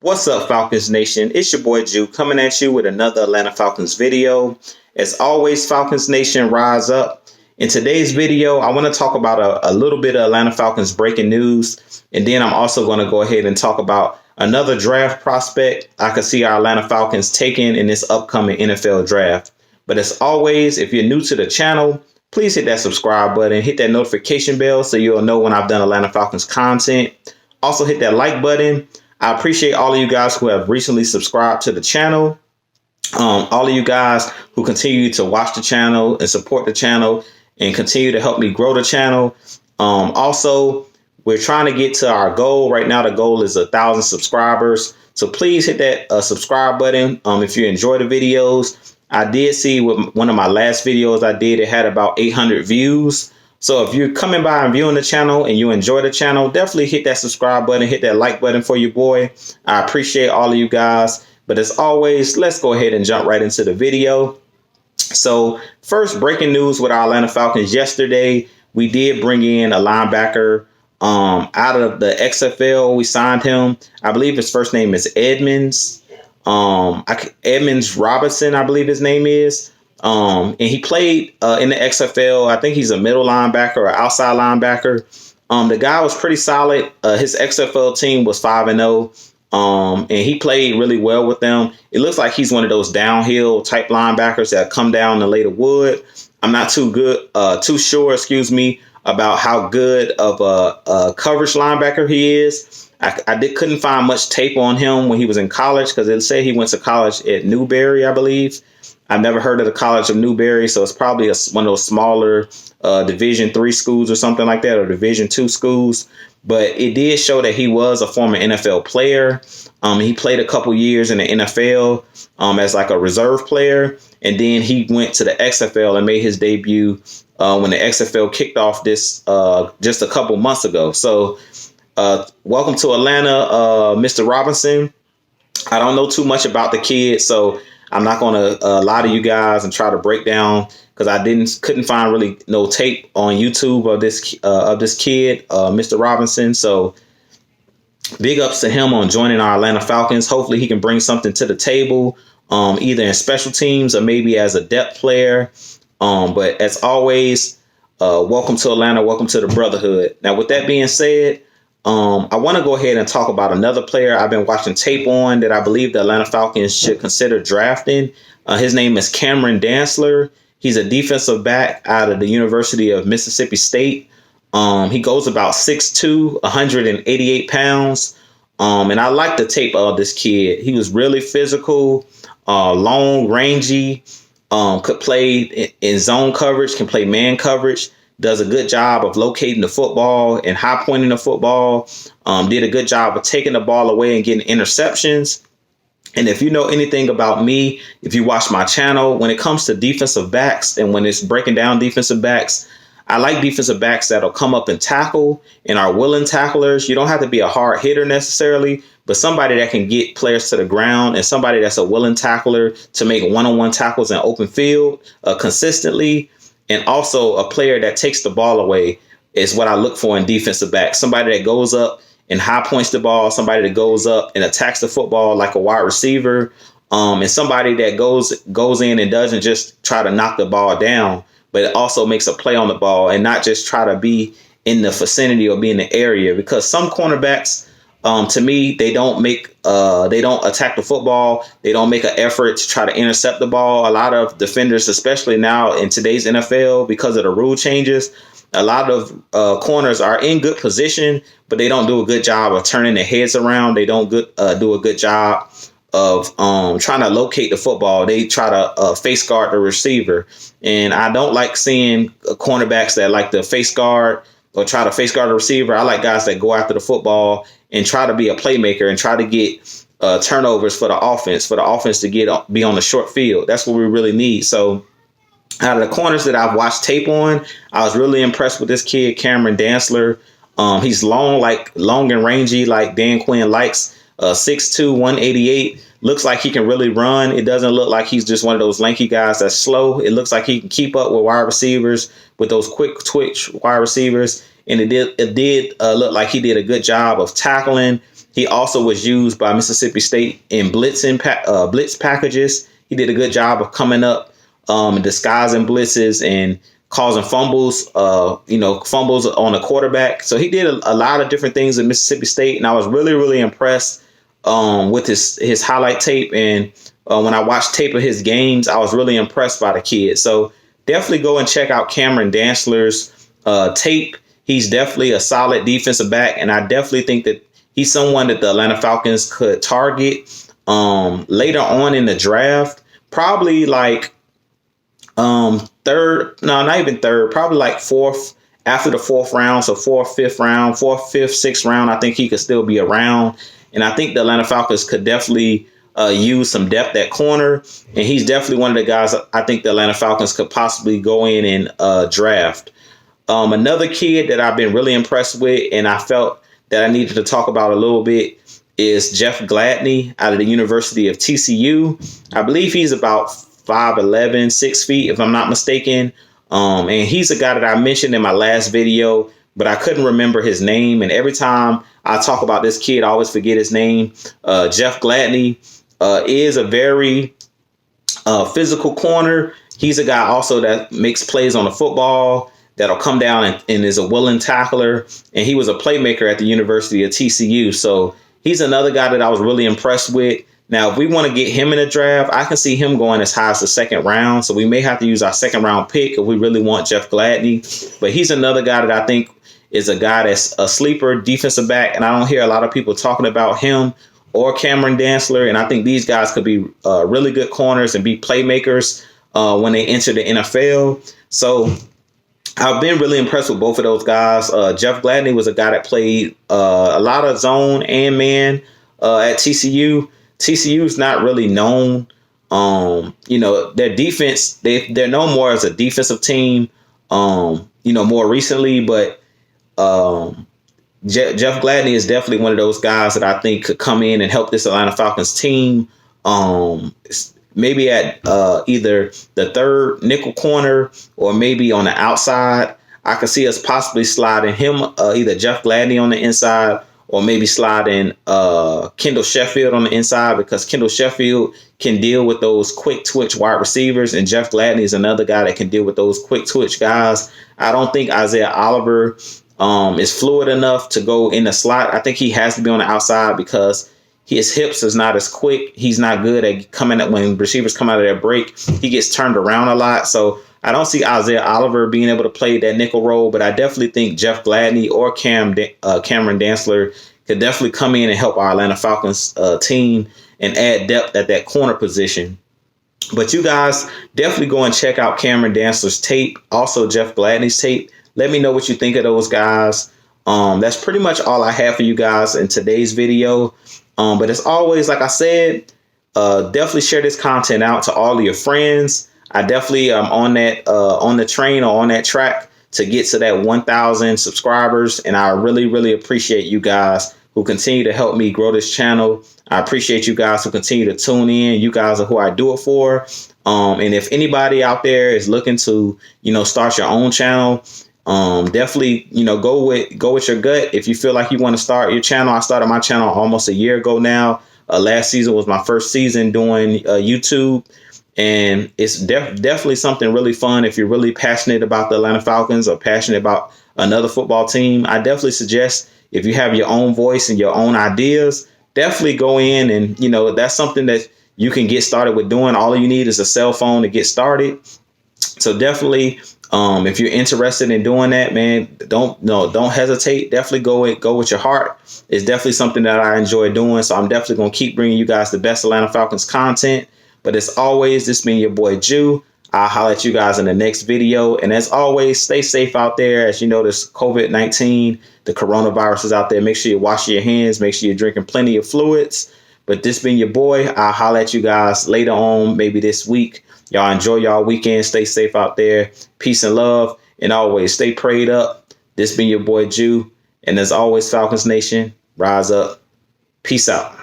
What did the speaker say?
What's up, Falcons Nation? It's your boy Jew coming at you with another Atlanta Falcons video. As always, Falcons Nation, rise up. In today's video, I want to talk about a little bit of Atlanta Falcons breaking news. And then I'm also going to go ahead and talk about another draft prospect I could see our Atlanta Falcons taking in this upcoming NFL draft. But as always, if you're new to the channel, please hit that subscribe button, hit that notification bell so you'll know when I've done Atlanta Falcons content. Also hit that like button. I appreciate all of you guys who have recently subscribed to the channel. All of you guys who continue to watch the channel and support the channel and continue to help me grow the channel. Also, we're trying to get to our goal. Right now, the goal is 1,000 subscribers. So please hit that subscribe button if you enjoy the videos. I did see with one of my last videos I did, it had about 800 views. So if you're coming by and viewing the channel and you enjoy the channel, definitely hit that subscribe button, hit that like button for your boy. I appreciate all of you guys. But as always, let's go ahead and jump right into the video. So first, breaking news with our Atlanta Falcons yesterday, we did bring in a linebacker out of the XFL. We signed him. I believe his first name is Edmonds. Edmonds Robinson, I believe his name is. And he played in the XFL. I think he's a middle linebacker or outside linebacker. The guy was pretty solid. His XFL team was 5-0. And he played really well with them. It looks like he's one of those downhill type linebackers that come down and lay the wood. I'm not too sure, about how good of a coverage linebacker he is. I couldn't find much tape on him when he was in college because it said he went to college at Newberry, I believe. I've never heard of the College of Newberry, so it's probably one of those smaller Division III schools or something like that, or Division II schools. But it did show that he was a former NFL player. He played a couple years in the NFL as like a reserve player, and then he went to the XFL and made his debut when the XFL kicked off this just a couple months ago. So welcome to Atlanta, Mr. Robinson. I don't know too much about the kid, so I'm not going to lie to you guys and try to break down because I couldn't find really no tape on YouTube of this kid, Mr. Robinson. So big ups to him on joining our Atlanta Falcons. Hopefully he can bring something to the table, either in special teams or maybe as a depth player. But as always, welcome to Atlanta. Welcome to the brotherhood. Now, with that being said, I want to go ahead and talk about another player I've been watching tape on that I believe the Atlanta Falcons should consider drafting. His name is Dantzler. He's a defensive back out of the University of Mississippi State. He goes about 6'2", 188 pounds. And I like the tape of this kid. He was really physical, long, rangy, could play in zone coverage, can play man coverage. Does a good job of locating the football and high pointing the football. Did a good job of taking the ball away and getting interceptions. And if you know anything about me, if you watch my channel, when it comes to defensive backs and when it's breaking down defensive backs, I like defensive backs that'll come up and tackle and are willing tacklers. You don't have to be a hard hitter necessarily, but somebody that can get players to the ground and somebody that's a willing tackler to make one-on-one tackles in open field consistently. And also a player that takes the ball away is what I look for in defensive backs. Somebody that goes up and high points the ball, somebody that goes up and attacks the football like a wide receiver, and somebody that goes in and doesn't just try to knock the ball down, but it also makes a play on the ball and not just try to be in the vicinity or be in the area. Because some cornerbacks, to me, they don't attack the football. They don't make an effort to try to intercept the ball. A lot of defenders, especially now in today's NFL, because of the rule changes, a lot of corners are in good position, but they don't do a good job of turning their heads around. They don't do a good job of trying to locate the football. They try to face guard the receiver. And I don't like seeing cornerbacks that like to face guard or try to face guard the receiver. I like guys that go after the football and try to be a playmaker and try to get turnovers for the offense to be on the short field. That's what we really need. So out of the corners that I've watched tape on, I was really impressed with this kid, Dantzler. He's long and rangy like Dan Quinn likes, 6'2", 188. Looks like he can really run. It doesn't look like he's just one of those lanky guys that's slow. It looks like he can keep up with wide receivers, with those quick twitch wide receivers. And it did look like he did a good job of tackling He also was used by Mississippi State in blitz packages. He did a good job of coming up, disguising blitzes and causing fumbles, fumbles on the quarterback. So he did a lot of different things at Mississippi State, and I was really, really impressed with his highlight tape. And when I watched tape of his games, I was really impressed by the kid. So definitely go and check out Cameron Dantzler's tape. He's definitely a solid defensive back, and I definitely think that he's someone that the Atlanta Falcons could target later on in the draft. Probably like third, no, not even third, probably like fourth, after the fourth round. So fourth, fifth, sixth round, I think he could still be around. And I think the Atlanta Falcons could definitely use some depth at corner. And he's definitely one of the guys I think the Atlanta Falcons could possibly go in and draft. Another kid that I've been really impressed with, and I felt that I needed to talk about a little bit, is Jeff Gladney out of the University of TCU. I believe he's about 5'11", 6 feet, if I'm not mistaken. And he's a guy that I mentioned in my last video, but I couldn't remember his name. And every time I talk about this kid, I always forget his name. Jeff Gladney is a very physical corner. He's a guy also that makes plays on the football, that'll come down and is a willing tackler. And he was a playmaker at the University of TCU. So he's another guy that I was really impressed with. Now, if we want to get him in the draft, I can see him going as high as the second round. So we may have to use our second round pick if we really want Jeff Gladney. But he's another guy that I think is a guy that's a sleeper defensive back. And I don't hear a lot of people talking about him or Cameron Dantzler. And I think these guys could be really good corners and be playmakers when they enter the NFL. So I've been really impressed with both of those guys. Jeff Gladney was a guy that played a lot of zone and man at TCU. TCU is not really known. Their defense, they're known more as a defensive team, more recently. But Jeff Gladney is definitely one of those guys that I think could come in and help this Atlanta Falcons team. Maybe at either the third nickel corner or maybe on the outside. I could see us possibly sliding him, either Jeff Gladney on the inside or maybe sliding Kendall Sheffield on the inside, because Kendall Sheffield can deal with those quick twitch wide receivers, and Jeff Gladney is another guy that can deal with those quick twitch guys. I don't think Isaiah Oliver is fluid enough to go in the slot. I think he has to be on the outside because his hips is not as quick. He's not good at coming up when receivers come out of their break. He gets turned around a lot. So I don't see Isaiah Oliver being able to play that nickel role, but I definitely think Jeff Gladney or Cameron Dantzler could definitely come in and help our Atlanta Falcons team and add depth at that corner position. But you guys definitely go and check out Cameron Dantzler's tape, also Jeff Gladney's tape. Let me know what you think of those guys. That's pretty much all I have for you guys in today's video. But as always, like I said, definitely share this content out to all of your friends. I definitely am on the train or on that track to get to that 1,000 subscribers. And I really, really appreciate you guys who continue to help me grow this channel. I appreciate you guys who continue to tune in. You guys are who I do it for. And if anybody out there is looking to, start your own channel, definitely, go with your gut. If you feel like you want to start your channel, I started my channel almost a year ago now. Last season was my first season doing YouTube. And it's definitely something really fun. If you're really passionate about the Atlanta Falcons or passionate about another football team, I definitely suggest, if you have your own voice and your own ideas, definitely go in and, that's something that you can get started with doing. All you need is a cell phone to get started. So definitely, if you're interested in doing that, man, don't hesitate. Definitely go with your heart. It's definitely something that I enjoy doing. So I'm definitely going to keep bringing you guys the best Atlanta Falcons content. But as always, this been your boy Jew. I'll holler at you guys in the next video. And as always, stay safe out there. As you know, this COVID-19, the coronavirus is out there. Make sure you're washing your hands. Make sure you're drinking plenty of fluids. But this been your boy. I'll holler at you guys later on, maybe this week. Y'all enjoy y'all weekend. Stay safe out there. Peace and love. And always stay prayed up. This been your boy Jew. And as always, Falcons Nation, rise up. Peace out.